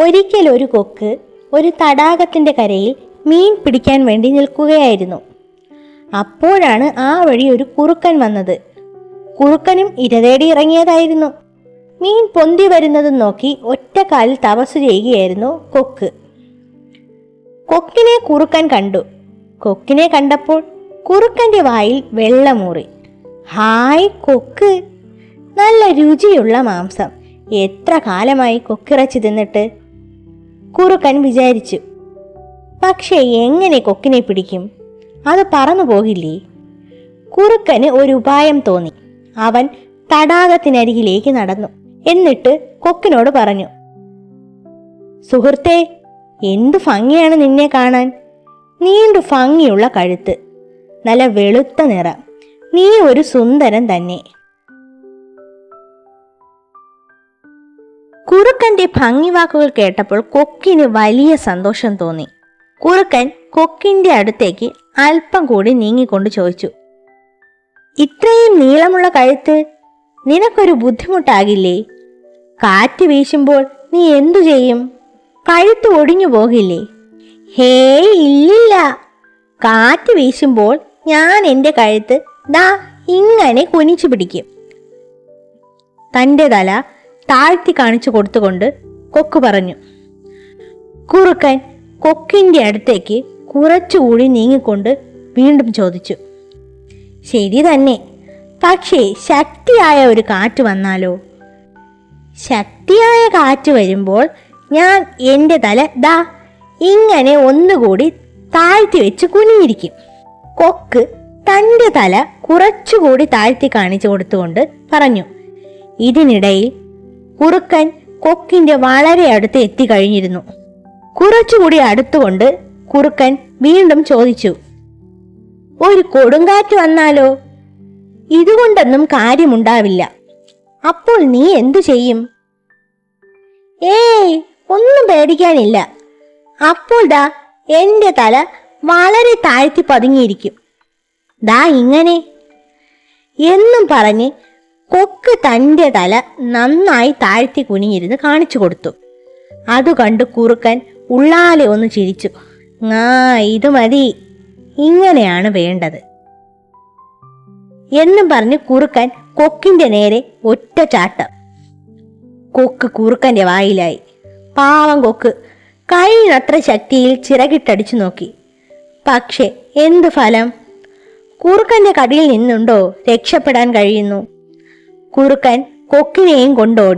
ഒരിക്കൽ ഒരു കൊക്ക് ഒരു തടാകത്തിൻ്റെ കരയിൽ മീൻ പിടിക്കാൻ വേണ്ടി നിൽക്കുകയായിരുന്നു. അപ്പോഴാണ് ആ വഴി ഒരു കുറുക്കൻ വന്നത്. കുറുക്കനും ഇര തേടി ഇറങ്ങിയതായിരുന്നു. മീൻ പൊന്തി വരുന്നതും നോക്കി ഒറ്റക്കാലിൽ തപസ് ചെയ്യുകയായിരുന്നു കൊക്ക്. കൊക്കിനെ കുറുക്കൻ കണ്ടു. കൊക്കിനെ കണ്ടപ്പോൾ കുറുക്കൻ്റെ വായിൽ വെള്ളമൂറി. ഹായ് കൊക്ക്, നല്ല രുചിയുള്ള മാംസം. എത്ര കാലമായി കൊക്കിറച്ചി തിന്നിട്ട്, കുറുക്കൻ വിചാരിച്ചു. പക്ഷേ എങ്ങനെ കൊക്കിനെ പിടിക്കും? അത് പറന്നു പോകില്ലേ? കുറുക്കന് ഒരു ഉപായം തോന്നി. അവൻ തടാകത്തിനരികിലേക്ക് നടന്നു. എന്നിട്ട് കൊക്കിനോട് പറഞ്ഞു, സുഹൃത്തേ, എന്തു ഭംഗിയാണ് നിന്നെ കാണാൻ. നീണ്ടു ഭംഗിയുള്ള കഴുത്ത്, നല്ല വെളുത്ത നിറം. നീ ഒരു സുന്ദരൻ തന്നെ. കുറുക്കന്റെ ഭംഗി വാക്കുകൾ കേട്ടപ്പോൾ കൊക്കിന് വലിയ സന്തോഷം തോന്നി. കുറുക്കൻ കൊക്കിന്റെ അടുത്തേക്ക് അല്പം കൂടി നീങ്ങിക്കൊണ്ട് ചോദിച്ചു, ഇത്രയും നീളമുള്ള കഴുത്ത് നിനക്കൊരു ബുദ്ധിമുട്ടാകില്ലേ? കാറ്റ് വീശുമ്പോൾ നീ എന്തു ചെയ്യും? കഴുത്ത് ഒടിഞ്ഞു പോകില്ലേ? ഹേയ്, ഇല്ലില്ല. കാറ്റ് വീശുമ്പോൾ ഞാൻ എൻ്റെ കഴുത്ത് ദാ ഇങ്ങനെ കുനിച്ചു പിടിക്കും. തൻ്റെ തല താഴ്ത്തി കാണിച്ചു കൊടുത്തുകൊണ്ട് കൊക്ക് പറഞ്ഞു. കുറുക്കൻ കൊക്കിൻ്റെ അടുത്തേക്ക് കുറച്ചുകൂടി നീങ്ങിക്കൊണ്ട് വീണ്ടും ചോദിച്ചു, ശരി തന്നെ, പക്ഷേ ശക്തിയായ ഒരു കാറ്റ് വന്നാലോ? ശക്തിയായ കാറ്റ് വരുമ്പോൾ ഞാൻ എൻ്റെ തല ദാ ഇങ്ങനെ ഒന്നുകൂടി താഴ്ത്തി വെച്ച് കുനിഞ്ഞിരിക്കും. കൊക്ക് തൻ്റെ തല കുറച്ചുകൂടി താഴ്ത്തി കാണിച്ചു കൊടുത്തുകൊണ്ട് പറഞ്ഞു. ഇതിനിടയിൽ കുറുക്കൻ കൊക്കിന്റെ വളരെ അടുത്ത് എത്തിക്കഴിഞ്ഞിരുന്നു. കുറച്ചുകൂടി അടുത്തുകൊണ്ട് കുറുക്കൻ വീണ്ടും ചോദിച്ചു, ഒരു കൊടുങ്കാറ്റ് വന്നാലോ? ഇതുകൊണ്ടൊന്നും കാര്യമുണ്ടാവില്ല. അപ്പോൾ നീ എന്തു ചെയ്യും? ഏയ്, ഒന്നും പേടിക്കാനില്ല. അപ്പോൾ ദാ എൻ്റെ തല വളരെ താഴ്ത്തി പതുങ്ങിയിരിക്കും. ദാ ഇങ്ങനെ എന്നും പറഞ്ഞ് കൊക്ക് തൻ്റെ തല നന്നായി താഴ്ത്തി കുനിഞ്ഞിരുന്ന് കാണിച്ചു കൊടുത്തു. അത് കണ്ട് കുറുക്കൻ ഉള്ളാലെ ഒന്ന് ചിരിച്ചു. ഇത് മതി, ഇങ്ങനെയാണ് വേണ്ടത് എന്നും പറഞ്ഞ് കുറുക്കൻ കൊക്കിന്റെ നേരെ ഒറ്റ ചാട്ടം. കൊക്ക് കുറുക്കന്റെ വായിലായി. പാവം കൊക്ക് കഴിയുന്നത്ര ശക്തിയിൽ ചിറകിട്ടടിച്ചു നോക്കി. പക്ഷെ എന്തു ഫലം? കുറുക്കന്റെ കടിയിൽ നിന്നുണ്ടോ രക്ഷപ്പെടാൻ കഴിയുന്നു? കുറുക്കൻ കൊക്കിനെയും കൊണ്ടോടി.